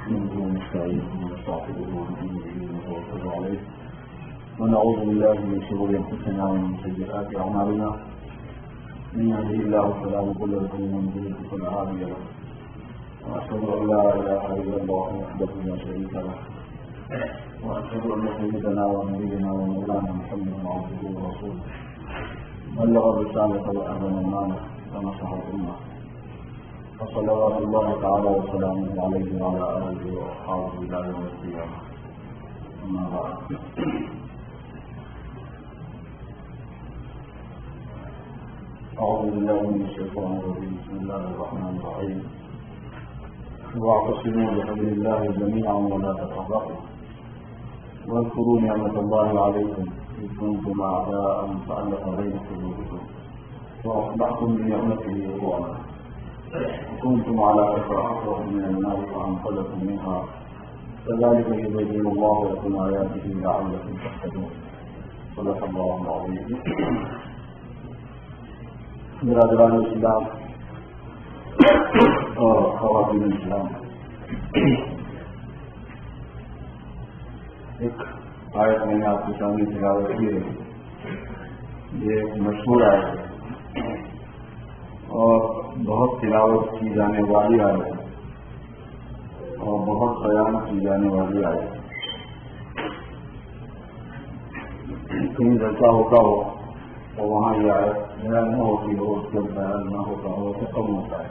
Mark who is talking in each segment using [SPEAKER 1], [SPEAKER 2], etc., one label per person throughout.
[SPEAKER 1] نحمده ونستعينه ونستغفره ونتوكل عليه ونعوذ بالله من شرور انفسنا ومن سيئات اعمالنا من يهده الله فلا مضل له ومن يضلل فلا هادي له واشهد ان لا اله الا الله وحده لا شريك له واشهد ان سيدنا ونبينا ومولانا محمدا عبده ورسوله بلغ الرساله وادى الامانه ونصح الامه فصلوات الله تعالى وسلامه عليه وعلى آله وأصحابه إلى يوم القيامة. أما بعد أعوذ بالله من الشيطان الرجيم بسم الله الرحمن الرحيم واعتصموا بحبل الله جميعا ولا تفرقوا واذكروا نعمة الله عليكم إذ كنتم أعداء فألف بين قلوبكم وأصبحتم بنعمته إخوانا كنتم على شفا حفرة من النار فأنقذكم منها كذلك يبين الله لكم آياته لعلكم تهتدون صدق الله العظيم. برادران اسلام اور خواتین اسلام، ایک آیت میں نے آپ کے سامنے تلاوت کی ہے. یہ مشہور آیت ہے اور بہت تلاوت کی جانے والی آیت ہے اور بہت بیان کی جانے والی آیت ہے. کہیں جیسا ہوتا ہو اور وہاں یہ آیت بیان نہ ہوتی ہو، اس کا بیان نہ ہوتا ہو تو کم ہوتا ہے.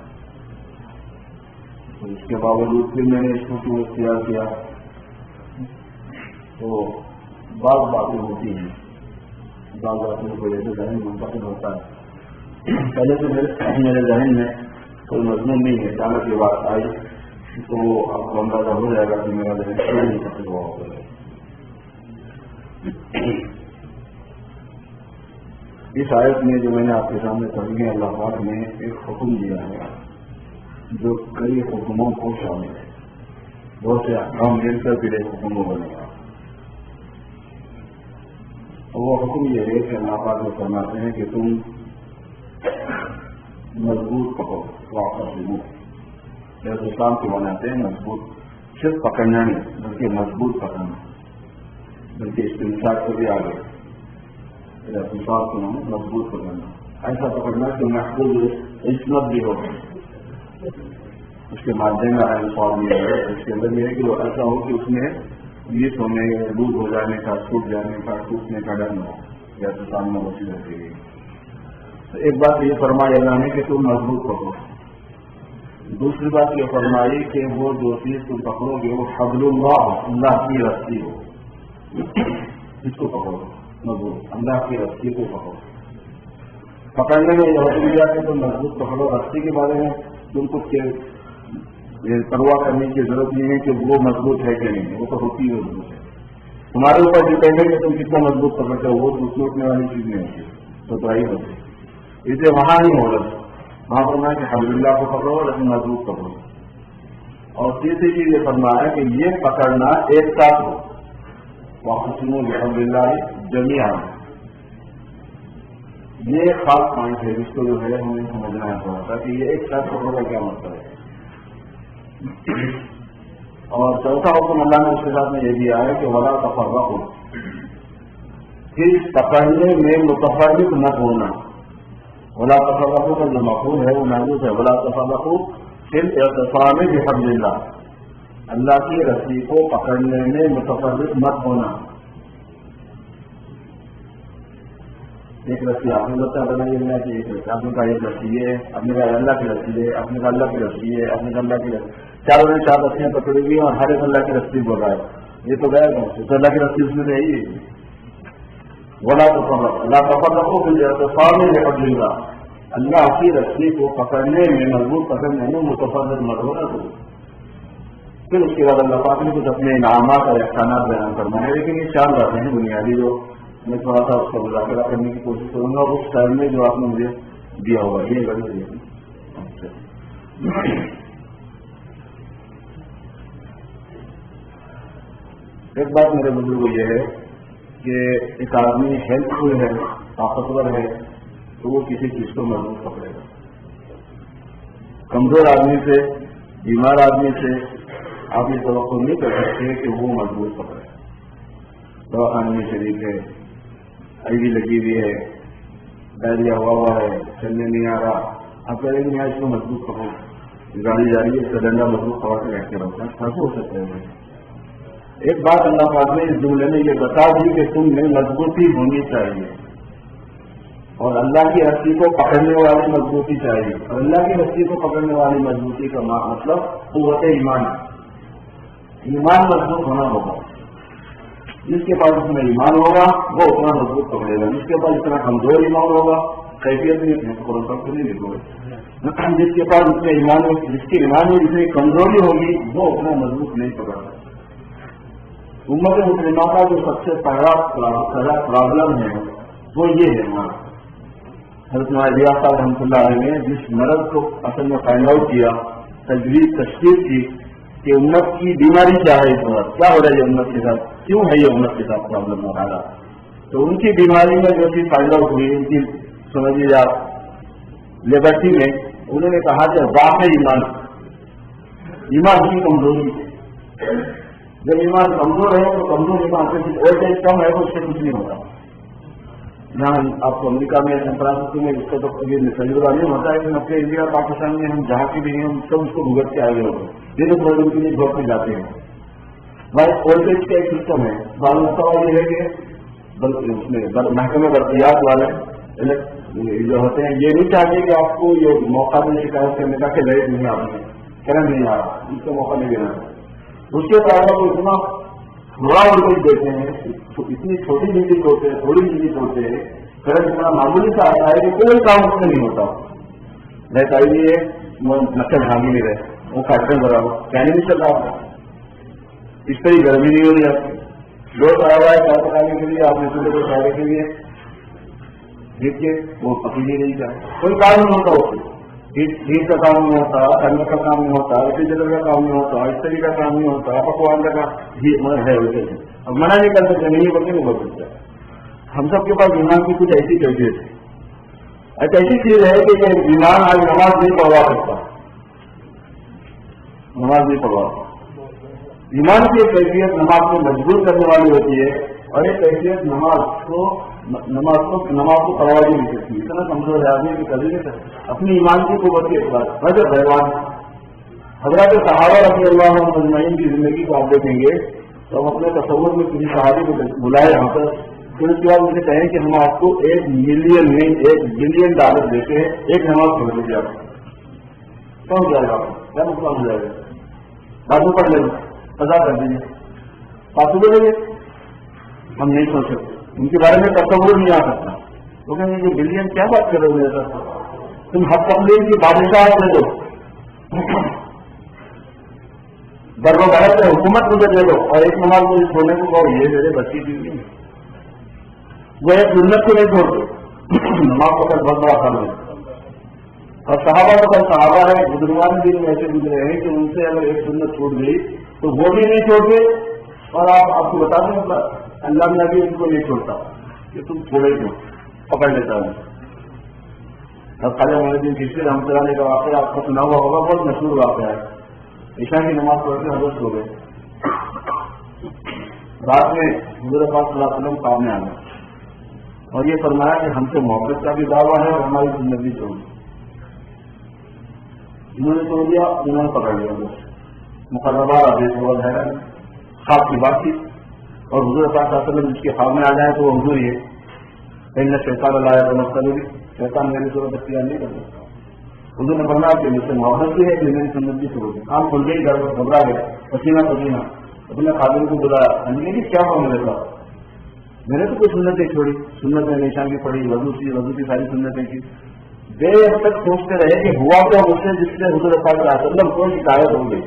[SPEAKER 1] تو اس کے باوجود پھر میں نے اس کو کیوں اختیار کیا؟ تو بعض باتیں ہوتی ہیں، بعض باتوں کی وجہ سے ذہن منتقل ہوتا ہے. پہلے تو میرے ذہن میں کوئی مضمون نہیں ہے، اچانک یہ بات آئی تو آپ کو اندازہ ہو جائے گا کہ میرا ذہن کیوں منتقل ہوا ہوگا. اس آیت میں جو میں نے آپ کے سامنے پڑھی ہے، اللہ پاک نے ایک حکم دیا ہے جو کئی حکموں کو شامل ہے. بہت سے احکام مل کر پھر ایک حکم بنے گا. وہ حکم یہ ہے کہ اللہ پاک کو فرماتے ہیں کہ تم مضبوط پکڑو. واپس اسلام کو بناتے ہیں مضبوط، صرف پکڑنا نہیں بلکہ مضبوط پکڑنا، بلکہ استنساق کو بھی آگے احتساب کو مضبوط پکڑنا، ایسا پکڑنا کہ محفوظ عصمت بھی ہو. اس کے مادے میں انصاف بھی ہے، اس کے اندر یہ ہے کہ وہ ایسا ہو کہ اس میں یہ ہونے لوٹ ہو جانے کا، ٹوٹ جانے کا، ٹوٹنے کا ڈر نہ ہو یا تو سامنے وسیع رکھے گی. ایک بات یہ فرمائی اللہ نے کہ تم مضبوط پکڑو. دوسری بات یہ فرمائی کہ وہ جو چیز تم پکڑو گے وہ حبل اللہ کی رسی ہو. اس کو پکڑو مضبوط، اللہ کی رسی کو پکڑو. پکڑنے میں یہ حکم دیا کہ تم مضبوط پکڑو. رسی کے بارے میں تم کچھ پرواہ کرنے کی ضرورت نہیں ہے کہ وہ مضبوط ہے کہ نہیں، وہ تو ہوتی ہے مضبوط ہے. تمہارے اوپر ڈپینڈ ہے کہ تم کتنا مضبوط پکڑتے ہو. وہ ٹوٹنے والی چیز نہیں ہوتی، تو آئی ہوتی. اسے وہاں نہیں ہو رہا، وہاں فرمایا کہ حبل اللہ کو پکڑو لیکن مضبوط پکڑو. اور تیسری چیز یہ فرمایا کہ یہ پکڑنا ایک ساتھ ہو. واقعوں بحبل اللہ جمیعا، یہ خاص پوائنٹ ہے جس کو جو ہے ہمیں سمجھنا ہے تھوڑا سا کہ یہ ایک ساتھ پکڑو کا کیا مطلب ہے. اور چوتھا حکم اللہ نے اس کے ساتھ میں یہ دیا ہے کہ ولا تفرقوا، پھر پکڑنے میں متفرق مت ہونا. ولا تفرقوا کا جو مفہوم ہے وہ محدود ہے. ولا تفرقوا پھر اعتصام بحبل اللہ، اللہ کی رسی کو پکڑنے میں متفرق مت ہونا. ایک رسی آپ نے بتا بنائی اللہ کی، ایک رسی آپ نے کہا ایک رسی ہے، آپ نے کہا اللہ کی رسی ہے، آپ نے کہا اللہ کی رسی ہے، آپ نے کہا اللہ کی رسی. چاروں نے چار رسیاں پکڑی ہوئی اور ہر ایک اللہ کی رسی بول رہا ہے. یہ تو گیا تو اللہ کی رسی اس میں رہی ہے. ولا تفرقوا، لا تفرقوا بالاعتصام بحبل اللہ، اللہ کی رسی کو پکڑنے میں مضبوط پکڑنے میں متفرق مت ہونا. تو پھر اس کے بعد اللہ پاک نے کچھ اپنے انعامات اور احسانات بیان کرنا ہے. لیکن یہ چار باتیں ہیں بنیادی جو میں تھوڑا سا اس کا مذاکرہ کرنے کی کوشش کروں گا اس ٹائم میں جو آپ نے مجھے دیا ہوگا. یہ ایک بات میرے بزرگ یہ ہے کہ ایک آدمی ہیلتھ فل ہے، طاقتور ہے، تو وہ کسی چیز کو مضبوط پکڑے گا. کمزور آدمی سے، بیمار آدمی سے آپ یہ توقع نہیں کر سکتے کہ وہ مضبوط پکڑے. دواخانے میں شریک ہے, آئی وی لگی ہوئی ہے, ڈائریا ہوا ہے, چلنے نہیں آ رہا, آپ کہہ رہے ہیں میں اس کو مضبوط پکڑوں, گاڑی جا رہی ہے اس کا ڈنڈا مضبوط پکڑ کے رکھتے رہتا ہے, کیسے ہو سکتا ہے؟ ایک بات اللہ پاک نے اس جملے میں یہ بتا دی کہ تم میں مضبوطی ہونی چاہیے, اور اللہ کی رسی کو پکڑنے والی مضبوطی چاہیے. اور اللہ کی رسی کو پکڑنے والی مضبوطی کا مطلب قوت ایمان, ایمان مضبوط ہونا ہوگا. جس کے پاس اس میں ایمان ہوگا وہ اتنا مضبوط پکڑے گا, جس کے پاس اتنا کمزور ایمان ہوگا کیفیت نہیں لکھو گے. جس کے پاس اتنے ایمان جس کے ایمان میں جتنی کمزوری ہوگی وہ اتنا مضبوط نہیں پکڑ سکتا. امت مسلمہ کا جو سب سے پہلا پرابلم ہے وہ یہ ہے ہمارا. حضرت معاویہ صاحب رحمۃ اللہ علیہ نے جس مرض کو اصل میں فائنڈ آؤٹ کیا, تشخیص کی کہ امت کی بیماری کیا ہے, اس وقت کیا ہو رہا ہے امت کے ساتھ, کیوں ہے یہ امت کے ساتھ پرابلم ہو رہا ہے, تو ان کی بیماری میں جو چیز فائنڈ آؤٹ ہوئی, ان کی سمجھیے آپ لیبرٹی میں, انہوں نے کہا کہ واقعی ایمان کی کمزوری ہے. جب ایمان کمزور ہے تو کمزور ایمان سے وولٹیج کم ہے تو اس سے کچھ نہیں ہوتا. یہاں آپ کو امریکہ میں فرانس میں اس کا تو تجربہ نہیں ہوتا ہے, لیکن اپنے انڈیا پاکستان میں ہم جہاں کی بھی ہیں ہم سب اس کو بھگت کے آگے ہوتے ہیں. یہ تو پروگرام کے لیے گھر میں جاتے ہیں. بھائی وولٹیج کا ایک سسٹم ہے. بعض سوال یہ ہے کہ اس میں محکمہ برقیات والے جو ہوتے ہیں یہ نہیں چاہتے کہ آپ کو یہ موقع میں شکایت کرنے کا کہ لائٹ نہیں آ رہی, کرنٹ نہیں آ رہا, اس کا موقع نہیں دینا. اس کے بعد وہ اتنا تھوڑا وولٹیج دیتے ہیں, اتنی چھوٹی بجلی ہوتے ہیں, تھوڑی بجلی ہوتے ہیں, کرنٹ اتنا معمولی سا آتا ہے کہ کوئی کام اس میں نہیں ہوتا. لائٹ آئی بھی ہے وہ نقل بھاگی نہیں رہے, وہ فیکٹری برابر کہنے نہیں چل رہا. اس طرح گرمی نہیں ہو رہی آپ کی, لوگ آیا ہوا ہے چائے پکانے کے لیے, آپ نے صبح کو چائے کے لیے دیکھیے وہ پکی نہیں چاہے, کوئی کام نہیں ہوتا. اس ہیٹ کا کام نہیں ہوتا, ٹھنڈ کا کام نہیں ہوتا, ریفریجریٹر کا کام نہیں ہوتا, استری کا کام نہیں ہوتا, پکوان کا کام ہے. اب منع نہیں کر سکتے, نہیں بولتے نہیں بول سکتے. ہم سب کے پاس ایمان کی کچھ ایسی کیفیت ہے, ایسی چیز ہے کہ یہ ایمان آج نماز نہیں پڑھوا سکتا, نماز نہیں پڑھوا. ایمان کی ایک کیفیت نماز کو مجبور کرنے والی ہوتی ہے, اور ایک کیفیت نماز کو پڑھوا بھی نہیں سکتی. اتنا کمزور ہے آدمی کہ کبھی نہیں سکتا اپنی ایمان کی قوت کے اعتبار. وجہ بہوان حضرات صحابہ رضی اللہ عنہم اجمعین کی زندگی کو آپ دیکھیں گے تو ہم اپنے تصور میں کسی صحابی کو بلائے یہاں پر, پھر اس کے بعد مجھے کہیں کہ ہم آپ کو $1 ملین نہیں $1 بلین دیتے ہیں, ایک نماز پڑھ لیجیے. آپ کون جائے گا, کیا مسئلہ ہو جائے گا, بازو پڑھ لیں گے, سزا کر دیجیے, پاسبل ہے. ہم نہیں سوچ سکتے, ان کے بارے میں تصور نہیں آ سکتا. تو کہیں یہ بلین کیا بات کر رہے ہو, تم حق تقلید کی بادشاہ دے دو, در و بحث حکومت مجھے دے دو, اور ایک نماز مجھے چھوڑنے کو کہو, یہ میرے بچی کی نہیں. وہ ایک سنت کو نہیں چھوڑتے, نماز کو بہت بڑا کام ہے. اور صحابہ تو کل صحابہ ہے, بزرگان دن میں ایسے گزرے ہیں کہ ان سے اگر ایک سنت چھوٹ گئی تو وہ بھی نہیں چھوڑتے. اور آپ کو بتا دیں اللہ نے بھی ان کو نہیں چھوڑتا کہ تم چھوڑے کیوں, پکڑ لیتا ہوں. اب خواجہ معین الدین چشتی رحمۃ اللہ علیہ کا واقعہ آپ کو سنا ہوا ہوگا, بہت مشہور واقعہ ہے. عشاء کی نماز پڑھ کے حضرت ہو گئے, رات میں حضور پاک صلی اللہ علیہ وسلم کام میں آ گئے اور یہ فرمایا کہ ہم سے محبت کا بھی دعویٰ ہے اور ہماری زندگی چھوڑ دی. انہوں نے چھوڑ دیا, انہوں نے پکڑ لیا. مقررات آدیش بہت ہے, خواب کی بات تھی, اور حضور پاک صلی اللہ علیہ وسلم جس کے خواب میں آ جائے تو وہ حضور یہ کہیں شیطان لایا تو مختلف بھی شیطان میری صورت اختیار نہیں کر سکتا. حضور نے فرمایا کہ مجھ سے محبت بھی ہے کہ میری سنت بھی چھوڑ دی. آنکھ کھل گئی, گھبرا گئے, پسینہ اپنے خادم کو بلایا, کیا ہوا میرے ساتھ, میں نے تو کوئی سنتیں چھوڑی, سنت میں نشان کی پڑھی, وضو کی ساری سنتیں کی. دیر تک سوچتے رہے کہ ہوا تو مجھ سے جس سے حضور پاک صلی اللہ علیہ وسلم کو شکایت ہو گئی,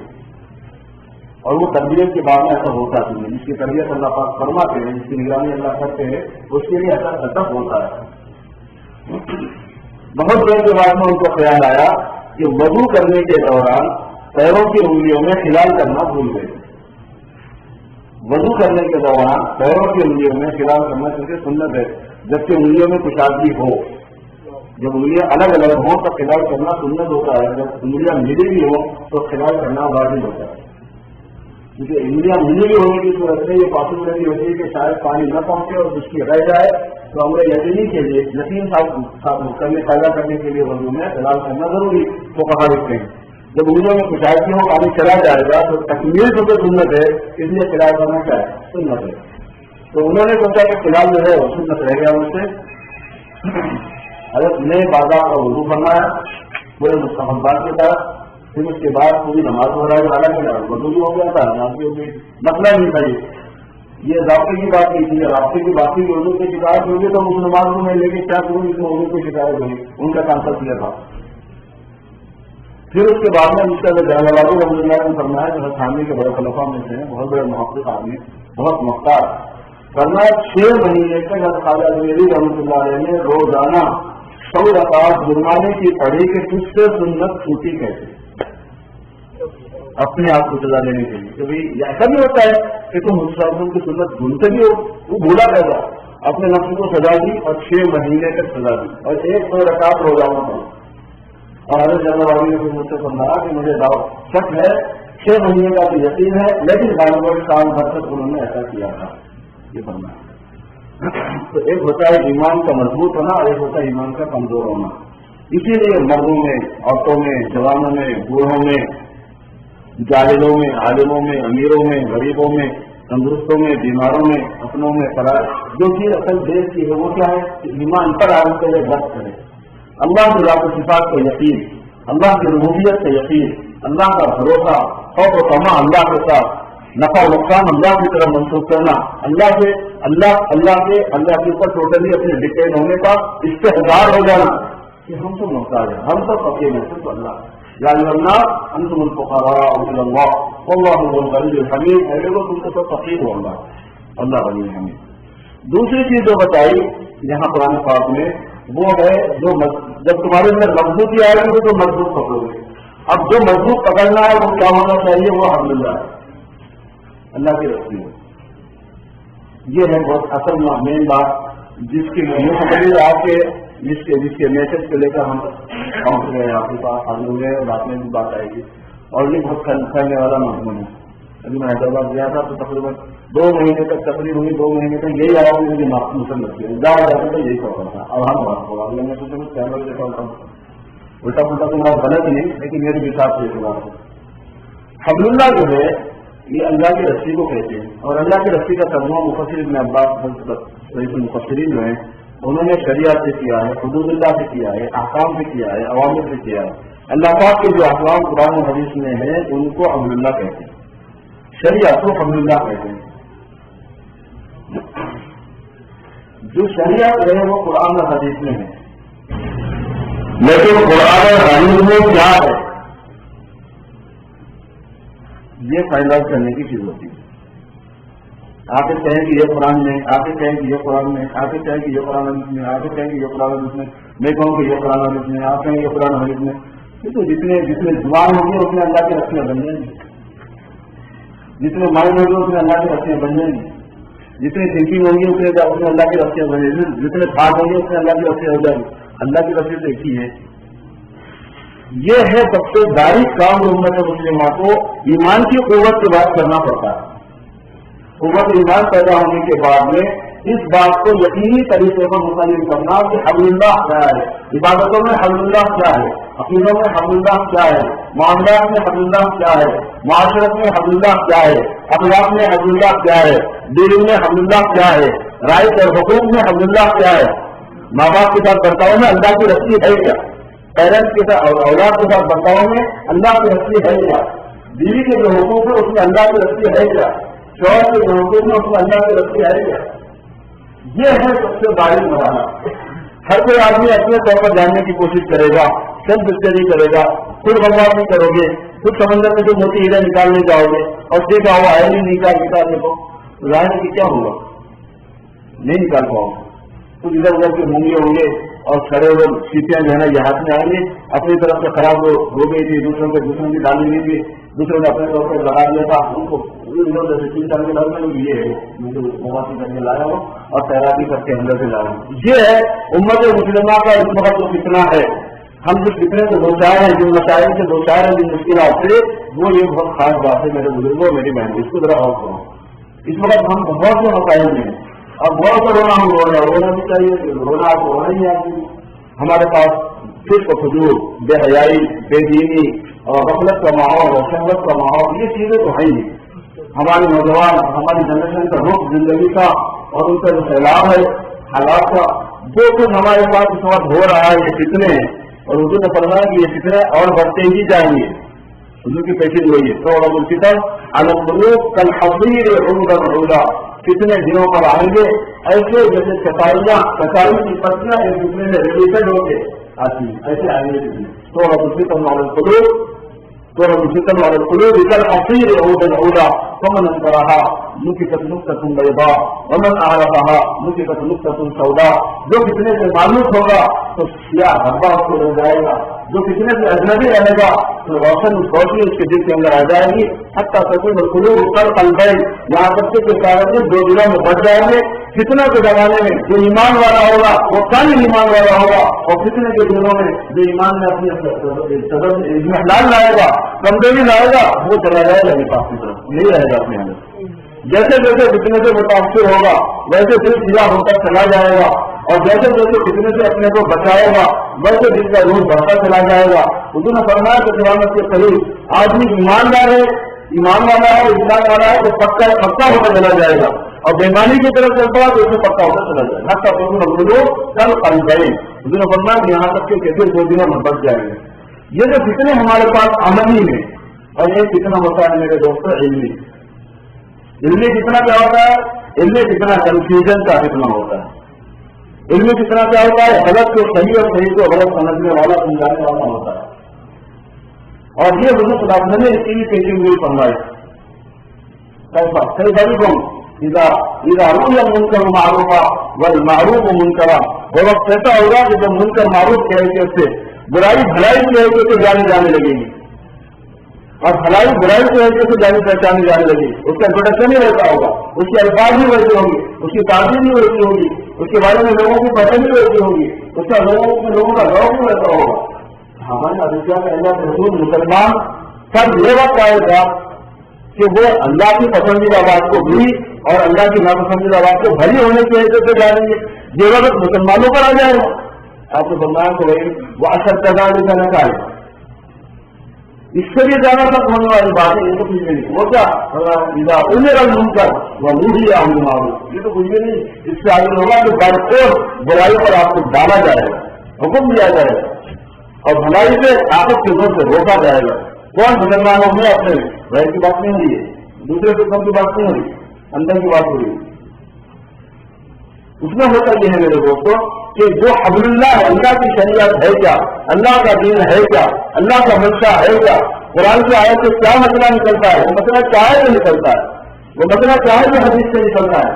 [SPEAKER 1] اور وہ تربیت کے بعد میں ایسا ہوتا ہے. جس کی تربیت اللہ پاک فرماتے ہیں, جس کی نگرانی اللہ کرتے ہیں, اس کے لیے ایسا ختم ہوتا ہے. بہت دیر کے بعد میں ان کو خیال آیا کہ وضو کرنے کے دوران پیروں کی انگلیوں میں خلال کرنا بھول گئے. وضو کرنے کے دوران پیروں کی انگلیوں میں خلال کرنا کیونکہ سنت ہے, جبکہ انگلیوں میں کشادگی ہو. جب انگلیاں الگ الگ ہوں تو خلال کرنا سنت ہوتا ہے, جب انگلیاں ملی بھی ہوں تو خلال کرنا واجب ہوتا ہے. کیونکہ امید بھی ہونے کی صورت میں یہ پاسبلٹی ہوتی ہے کہ شاید پانی نہ پہنچے اور اس کی رہ جائے، تو ہمیں یقینی کے لیے یقین پیدا کرنے کے لیے وضو میں فلحال کرنا ضروری تو کہا لکھتے ہیں۔ جب امیدوں میں کشادگی ہو پانی چلا جائے گا تو تکمیل تو سنت ہے، اس لیے فلحال کرنا کیا ہے؟ سنت ہے۔ تو انہوں نے سوچا کہ فلحال جو ہے وہ سنت رہ گیا مجھ سے، حضرت نے بازار کا وضو فرمایا پورے مستقبل کے ساتھ، پھر اس کے بعد پوری نماز ہو رہا ہے، حالانکہ وضو بھی ہو گیا تھا، نماز بھی ہو گئی، مسئلہ نہیں تھا یہ ضابطے کی بات نہیں تھی، رابطے کی بات کی اردو کی شکایت ہوگی تو مسلمان کو میں لے کے کیا کروں، اس میں اردو کی شکایت ہوگی، ان کا کانسیپٹ یہ تھا۔ پھر اس کے بعد میں اس کا جہاں رحمۃ اللہ نے فرمایا جو خاندانی کے بڑے خلفاء میں سے بہت بڑے محقق آدمی، بہت مختار، فرمایا 6 مہینے تک خواجہ اجمیری رحمۃ اللہ علیہ نے روزانہ 100 رکعت جرمانے کی پڑھی کہ کس سے سنت چھوٹی کیسے، اپنے آپ کو سزا دینے کے لیے کہ بھائی ایسا بھی ہوتا ہے کہ تم مسلم کی سنت بھولتے بھی ہو، وہ بھولا پیدا اپنے نفس کو سزا دی اور 6 مہینے تک سزا دی اور 100 رکعت روزانہ پڑھی۔ اور حضرت جنرل والی نے مجھ سے سمجھایا کہ مجھے شک ہے 6 مہینے کا تو یقین ہے، لیکن غالباً سال بھر تک انہوں نے ایسا کیا تھا، یہ فرمایا۔ تو ایک ہوتا ہے ایمان کا مضبوط ہونا اور ایک ہوتا ہے ایمان کا کمزور ہونا، اسی لیے مردوں میں، عورتوں میں، جوانوں میں، بوڑھوں میں، جاہلوں میں، عالموں میں، امیروں میں، غریبوں میں، تندرستوں میں، بیماروں میں، اپنوں میں، فرار، جو چیز اصل دیش کی ہے وہ کیا ہے کہ ایمان پر آنے کے لیے بس کرے، اللہ کی ذات و صفات کا یقین، اللہ کی ربوبیت کا یقین، اللہ کا بھروسہ، خوف و طمع اللہ کے ساتھ، نفع و نقصان اللہ کی طرف منسوخ کرنا، اللہ کے اوپر ٹوٹلی اپنے ڈپینڈ ہونے کا استحضار ہو جانا کہ ہم تو محتاج ہیں، ہم تو فقیر ہیں، صرف اللہ، یا ایھا الناس انتم الفقراء الی اللہ واللہ هو الغنی الحمید، اے لوگوں تم تو فقیر ہو اللہ غنی حمید۔ دوسری چیز جو بتائی یہاں قرآن پاک میں وہ ہے جو جب تمہارے اندر مضبوطی آئے گی تو مضبوط پکڑو گے، اب جو مضبوط پکڑنا ہے وہ کیا ہونا چاہیے، وہ الحمدللہ اللہ کی رسی ہو، یہ ہے بہت اصل مین بات جس کی آپ کے جس کے میسج کو لے کر ہم پہنچ گئے آپ کے پاس حاضر ہوئے، رات میں بھی بات آئے گی اور یہ بہت پھیلنے والا مضمون ہے۔ ابھی میں حیدرآباد گیا تھا تو تقریباً 2 مہینے تک تقریب ہوئی، 2 مہینے تک یہی آواز مجھے مسلم لگتی ہے، جا جاتا تھا یہی کرتا تھا، اب ہم بات ہوا میں سوچا کچھ کیمرہ دیکھا ہوتا ہوں، الٹا پلٹا تو بات غلط نہیں لیکن میرے حساب سے یہ بات ہے۔ حبل اللہ جو ہے یہ اللہ کی رسی کو کہتے ہیں، اور اللہ کی رسی کا ترجمہ مفسر ابن عباس رئیس المفسرین جو ہیں انہوں نے شریعت سے کیا ہے، حدود اللہ سے کیا ہے، احکام سے کیا ہے، عوامر سے کیا ہے۔ اللہ پاک کے جو احکام قرآن و حدیث میں ہیں ان کو حبل اللہ کہتے ہیں، شریعت کو حبل اللہ کہتے ہیں۔ جو شریعت ہے وہ قرآن اور حدیث میں ہے، لیکن قرآن اور حدیث میں کیا ہے یہ فائنڈ آؤٹ کرنے کی چیز ہوتی ہے۔ آپ کہیں کہ یہ قرآن میں، آپ کہیں کہ یہ قرآن میں، آپ کہیں کہ یہ قرآن حدیث میں، آپ کہیں کہ یہ قرآن حدیث میں، میں کہوں کہ یہ قرآن حدیث میں، آپ کہیں یہ قرآن حدیث میں، یہ تو جتنے زبان ہوں گے اتنے اللہ کی رسیاں بن جائیں گی، جتنے مائنڈ ہوں گے اتنے اللہ کی رسیاں بن جائیں گی، جتنے تھنکنگ ہوں گی اتنے اللہ کی رسیاں بن جائیں گی، جتنے تھاٹ ہوں گے اتنے اللہ کی رسیاں ہو جائیں گی۔ اللہ کی رسی تو ایک ہی ہے۔ یہ ہے سب سے باریک کام امت مسلمہ کو ایمان کی قوت سے بات کرنا پڑتا ہے۔ قوت ایمان پیدا ہونے کے بعد میں اس بات کو یقینی طریقے پر مسلم کرنا کہ حبل اللہ کیا ہے، عبادتوں میں حبل اللہ کیا ہے، عقیدوں میں حبل اللہ کیا ہے، معاملات میں حبل اللہ کیا ہے، معاشرت میں حبل اللہ کیا ہے، اخلاق میں حبل اللہ کیا ہے، دین میں حبل اللہ کیا ہے، رائٹ اور حقوق میں حبل اللہ کیا ہے، ماں باپ کے ساتھ برتاؤ میں اللہ کی رسی ہے کیا، پیرنٹس کے ساتھ اور اولاد کے ساتھ برتاؤ میں اللہ کی رسی ہے کیا، بیوی کے جو حقوق ہے اس میں اللہ کی رسی ہے کیا، شوہر کے جو حقوق میں اس میں اللہ کی رسی ہے کیا۔ یہ ہے سب سے باریک مرحلہ۔ ہر کوئی آدمی اپنے طور پر جاننے کی کوشش کرے گا، سیلف اسٹڈی کرے گا، خود بنواد نہیں کرو گے، خود سمندر میں جو موتی ہیرے نکالنے جاؤ گے اور دیکھا ہوا ہے نہیں نکالنے کو ظاہر کی کیا ہوگا، نہیں نکال پاؤ گے، کچھ ادھر ادھر کے ہوں گے اور کھڑے ہوئے سیٹیاں جو ہے نا یہ ہاتھ میں آئیں گے، اپنی طرف سے خراب ہو گئی تھی، دوسروں کی ڈالی نہیں تھی، دوسروں نے اپنے طور پر لگا دیا تھا، ان کو تین سال کے لگ میں یہ ہے مجھے مواقع کر کے لایا ہوں اور تیراکی کر کے اندر سے لایا ہوں۔ یہ ہے امت مسلمہ کا اس وقت تو کتنا ہے ہم جس فتنے سے دو چار ہیں، جن مسائل سے دو چار ہیں، جن مشکلات سے، وہ یہ بہت خاص بات ہے میرے بزرگوں، میری بہن، اس کو ذرا غور کرو۔ اس وقت ہم بہت سے مسائل میں ہیں، اب بہت سے رونا ہم رونا بھی چاہیے، رونا آپ کو ہونا ہی آتی۔ ہمارے پاس فسق و فجور، بے حیائی، بے دینی اور غفلت کا ماحول اور شہوت کا ماحول، یہ چیزیں تو ہیں ہی۔ ہمارے نوجوان، ہماری جنریشن کا رخ زندگی کا اور ان کا جو سیلاب ہے حالات کا، جو کچھ ہمارے پاس اس وقت ہو رہا ہے، یہ فتنے ہیں، اور حضور نے فرمایا کہ یہ فتنے اور بڑھتے ہی جائیں گے۔ حضور کی پیشین ہوئی ہے تو الفتن علی القلوب کالحصیر عودا عودا، فتنے دنوں پر آئیں گے ایسے جیسے کٹائی کی پتیاں ایک دوسرے میں ریلیٹڈ ہو کے آتی ہیں، ایسے آئیں گے فتنے۔ تو الفتن علی القلوب الفتن علی القلوب کالحصیر عودا عودا فمن انکرها نکتت نکتة بیضاء ومن اعرضها نکتت نکتة سوداء، جو فتنے سے معلوم ہوگا تو سیاہ دھبا اس کو رہ جائے گا، جو فتنے سے اجنبی رہے گا تو روشن روشنی اس کے دل کے اندر آ جائے گی، حتیٰ تکون القلوب کالقلبین، یہاں تک کہ کاغذ دو دلوں میں بڑھ جائیں گے۔ فتنہ کے زمانے میں جو ایمان والا ہوگا وہ کامل ایمان والا ہوگا، اور فتنے کے دنوں میں جو ایمان میں اپنی اضمحلال لائے گا، کمزوری لائے گا، وہ چلا جائے گا نفاق کی طرف، نہیں رہے گا اپنے اندر۔ جیسے جیسے فتنے سے متاثر ہوگا ویسے دل سیدھا ہو کر چلا جائے گا، اور جیسے جیسے فتنے سے اپنے کو بچائے گا ویسے دل کا روح بڑھتا چلا جائے گا۔ حضور نے فرمایا کہ قیامت کے قریب آدمی ایماندار ہے، ایمان والا ہے، اسلام والا ہے تو پکا ہوتا چلا جائے گا، اور بےمانی کی طرف چلتا ہے تو اسے پکا ہوتا چلا جائے گا۔ حتیٰ کل قلبین، حضور نے فرمایا کہ یہاں تک کہ کیسے دو دنوں میں بچ جائیں گے۔ یہ جو فتنے ہمارے پاس عملی میں، اور یہ کتنا ہوتا ہے میرے دوستوں علمی کتنا کیا ہوتا ہے، علمی کتنا کنفیوژن کا کتنا ہوتا ہے، علمی کتنا کیا ہوتا ہے، غلط کو صحیح اور صحیح کو غلط سمجھنے والا سمجھانے والا ہوتا ہے۔ اور یہ حضور صلی اللہ علیہ وسلم نے اس کی بھی پیشن گوئی فرمائی، کئی بڑی قوم اذا روی المنکر معروفا والمعروف منکرا، وہ وقت ایسا ہوگا کہ جب منکر معروف کی حیثیت سے، برائی بھلائی کی حیثیت سے جانے لگے گی، اور بھلائی برائی کی حیثیت سے پہچانی جانے لگی، اس کا انٹروڈکشن ہی ویسا ہوگا، اس کے الفاظ بھی ویسے ہوں گے، اس کی تعلیم بھی ویسی ہوگی، اس کے بارے میں لوگوں کی پسند بھی ویسی ہوگی، اس کا لوگوں کا ذوق بھی ویسا ہوگا۔ ہمارے ادیشہ کا اللہ کے رسول مسلمان سب یہ وقت آئے گا کہ وہ اللہ کی پسندیدہ بات کو بھی اور اللہ کی ناپسندیدہ بات کو بھری ہونے کی حیثیت سے جانیں گے، یہ وقت مسلمانوں پر آ جائے گا۔ آپ کو فرمایا کہ بھائی وہ اثر تداری کا نہ آئے، اس سے بھی زیادہ تک ہونے والی بات ہے، یہ تو کچھ نہیں، وہ کیا منکر وہ نہیں معروف، یہ تو کچھ بھی نہیں، اس سے آگے ہوگا کہ بڑھور برائی پر آپ کو ڈالا جائے گا، حکم دیا جائے گا، اور بھلائی سے آپس کے زور سے روکا جائے گا۔ کون مسلمانوں میں اپنے غیر کی بات نہیں ہو رہی ہے، دوسرے قسم کی بات نہیں ہو رہی، اندر کی بات ہو رہی ہے۔ اس میں ہوتا یہ ہے میرے دوستوں کہ جو حبل اللہ ہے، اللہ کی شریعت ہے کیا، اللہ کا دین ہے کیا، اللہ کا منشا ہے کیا، قرآن کی آیت سے کیا مسئلہ نکلتا ہے، وہ مسئلہ چاہے جو نکلتا ہے، وہ مسئلہ چاہے جو حدیث سے نکلتا ہے،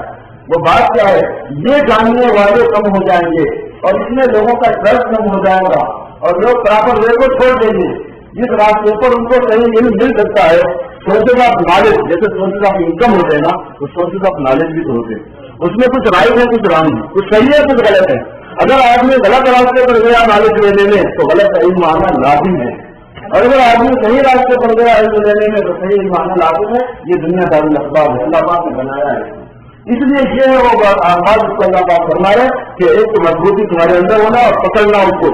[SPEAKER 1] وہ بات کیا ہے، یہ جاننے والے کم ہو جائیں گے، اور اس میں لوگوں کا ڈر کم ہو جائے گا، اور لوگ پراپر وے کو چھوڑ دیں گے۔ جس راستے پر ان کو کہیں علم مل سکتا ہے، سورسز آف نالج، جیسے سورسز آف انکم ہوتے ہیں نا، تو سورسز آف نالج بھی تو ہوتے ہیں، اس میں کچھ رائٹ ہے کچھ رانگ ہے، کچھ صحیح ہے کچھ غلط ہے۔ اگر آدمی غلط راستے پر گیا نالج لینے میں تو غلط علم آنا لازم ہے، اور اگر آدمی صحیح راستے پر گیا علم لینے میں تو صحیح علم آنا لازم ہے۔ یہ دنیا دار الاسباب ہے، اللہ پاک نے بنایا ہے، اس لیے یہ ہے وہ بات آغاز اس کو اللہ پاک فرما رہے کہ ایک تو مضبوطی تمہارے اندر ہونا اور پکڑنا اس کو،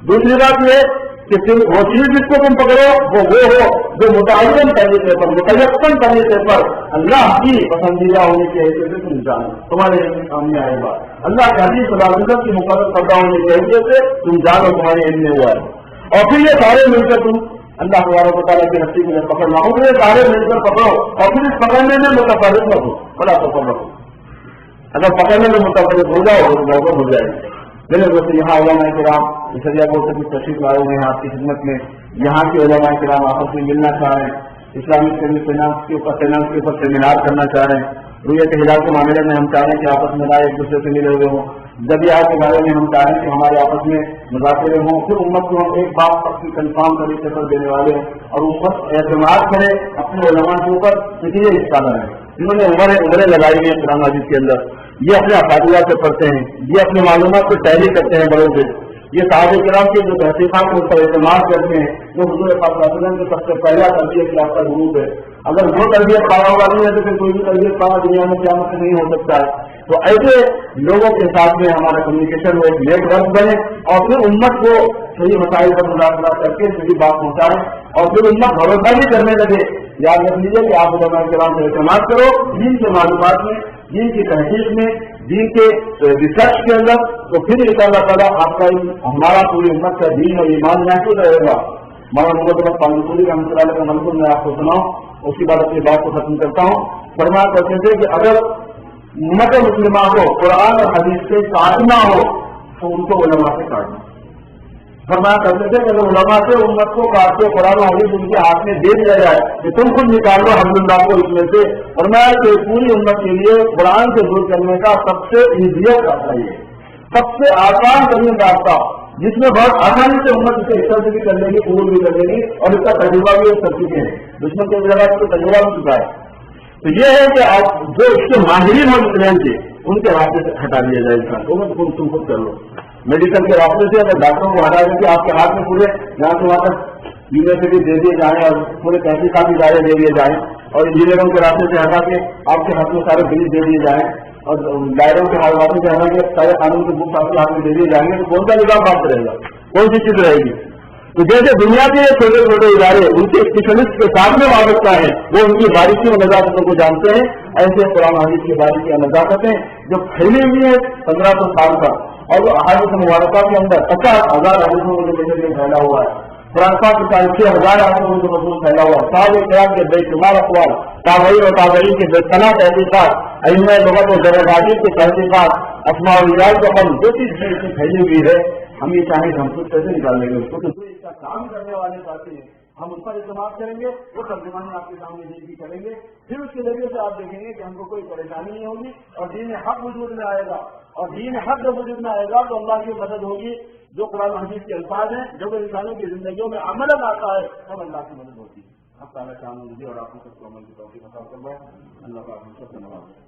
[SPEAKER 1] دوسری بات یہ کہ وہ چیز جس کو تم پکڑو وہ ہو جو متعین طریقے پر، متیقن طریقے پر اللہ کی پسندیدہ ہونے کی حیثیت سے تم جانو، تمہارے سامنے آئے گا اللہ کے حدیث صلی اللہ علیہ وسلم کی مقرر کردہ ہونے کی حیثیت سے تم جانو تمہارے علم میں ہوا ہے، اور پھر یہ سارے مل کر تم اللہ تبارک و تعالیٰ کی رسی میں پکڑنا ہو، یہ سارے مل کر پکڑو، اور پھر اس پکڑنے میں متفرق نہ ہو، بڑا تفرق ہو، اگر پکڑنے میں متفرق ہو جاؤ تو ہو جائے گی۔ میرے دوست یہاں علماء کرام سریا بول سے کچھ تشریف لائے ہوئے ہیں آپ کی خدمت میں، یہاں کے علماء کرام آپس میں ملنا چاہ رہے ہیں، اسلامک فائنانس کے اوپر سیمینار کرنا چاہ رہے ہیں، رویت ہلال کے معاملے میں ہم چاہ رہے ہیں کہ آپس میں رائے ایک دوسرے سے ملے ہوئے ہوں، جبیات کے بارے میں ہم چاہ رہے ہیں کہ ہمارے آپس میں مذاکرے ہوں، پھر امت کو ہم ایک بات کی کنفارم طریقے پر دینے والے ہیں، اور امت اعتماد کرے اپنے علماء کے اوپر، کیونکہ یہ اسکالر ہے، انہوں نے عمریں لگائی ہوئی ہیں قرآن مجید کے اندر، یہ اپنے اساتذہ سے پڑھتے ہیں، یہ اپنی معلومات کو ٹیلی کرتے ہیں بڑوں سے، یہ صحابہ کرام کے جو تحقیقات کے اوپر اعتماد کرتے ہیں، جو حضور پاک صلی اللہ علیہ وسلم کے سب سے پہلا تربیت یافتہ گروپ ہے، اگر وہ تربیت پایا ہوا نہیں ہے تو پھر کوئی بھی تربیت پایا دنیا میں قیامت نہیں ہو سکتا ہے۔ تو ایسے لوگوں کے ساتھ میں ہمارا کمیونیکیشن میں ایک نیٹ ورک بنے اور پھر امت کو صحیح مسائل پر مذاکرہ کر کے صحیح بات پہنچائے اور پھر امت بھروسہ بھی کرنے لگے۔ یاد رکھ لیجیے کہ آپ علماء کرام سے اعتماد کرو دین کے معلومات میں، دین کی تحقیق میں، دین کے ریسرچ کے اندر، تو پھر ان شاء اللہ تعالیٰ آپ کا ہمارا پوری امت کا دین اور ایمان محفوظ رہے گا۔ مولانا محمد پانی پوری رحمۃ اللہ علیہ کا منظور میں آپ کو سناؤں، اس کے بعد اپنی بات کو ختم کرتا ہوں۔ فرمایا کرتے تھے کہ اگر امت مسلمہ کو قرآن اور حدیث سے کاٹنا ہو تو ان کو علماء سے کاٹنا۔ فرمایا کرتے تھے کہ اگر علماء سے امت کو کاٹ کے قرآن اور حدیث ان کے ہاتھ میں دے دیا جائے کہ تم خود نکال لو حمد اللہ کو اس میں سے، فرمایا کہ پوری امت کے لیے قرآن سے دور کرنے کا سب سے ایزیت راستہ یہ، سب سے آسان ترین راستہ، جس میں بہت آسانی سے امت اسے حصہ بھی کر لے گی، قبول بھی کر لے گی اور اس کا تجربہ بھی کر چکے ہیں، دشمن کے جگہ کو تجربہ بھی چکا ہے۔ تو یہ ہے کہ آپ جو اس کے ماہرین ہو ٹرین کے ان کے راستے سے ہٹا دیا جائے انسان کو، تم خود کر لو۔ میڈیکل کے راستے سے اگر ڈاکٹروں کو ہٹا دیں کہ آپ کے ہاتھ میں پورے یہاں سے وہاں تک یونیورسٹی دے دیے جائیں اور پورے تحقیقاتی ادارے دے دیے جائیں، اور انجینئروں کے راستے سے ہٹا کے آپ کے ہاتھ میں سارے بل دے دیے جائیں، اور ڈائروں کے راستے سے ہٹا کے سارے قانون کے بک آپ کے ہاتھ میں دے دیے جائیں گے، تو کون سا نظام بات رہے گا، کون سی چیز رہے گی؟ تو جیسے دنیا کے چھوٹے چھوٹے ادارے ان کے اسپیشلسٹ کے ساتھ میں وابستہ ہیں، وہ ان کی باریکی اور نزاکتوں کو جانتے ہیں، ایسے قرآن حدیث کی باریکی اور نزاکتیں جو پھیلی ہوئی ہیں 1500 سال کا، اور وہ احادیث مبارکہ کے اندر 50,000 حدیثوں میں جو پھیلا ہوا ہے، قرآن پاک کے 6,000 حدیثوں میں جو مضمون پھیلا ہوا ہے، صحابہ کرام کے بے شمار اقوال، تابعین اور تابعین کے بے پناہ تحقیقات، ائمہ لغت و ذرائع کے تحقیقات، اسماء الرجال کا فن، جو چیز پھیلی ہوئی ہے، ہم یہ چاہیں کہ ہم خود کیسے نکال لیں گے اس کو، تو جو اس کا کام کرنے والے چاہتے ہیں ہم اس پر اعتماد کریں گے، وہ ترجمانی آپ کے سامنے دے کریں گے، پھر اس کے ذریعے سے آپ دیکھیں گے کہ ہم کو کوئی پریشانی نہیں ہوگی اور دین حق وجود میں آئے گا، اور دین حق جب وجود میں آئے گا تو اللہ کی مدد ہوگی۔ جو قرآن حدیث کے الفاظ ہیں جب انسانوں کی زندگیوں میں عمل آتا ہے تب اللہ کی مدد ہوتی ہے۔ اب تعالیٰ شان مجھے اور آپ کو سب کو عمل کی توفیق عطا فرمائے۔ اللہ کا ہم سب سے نوازے۔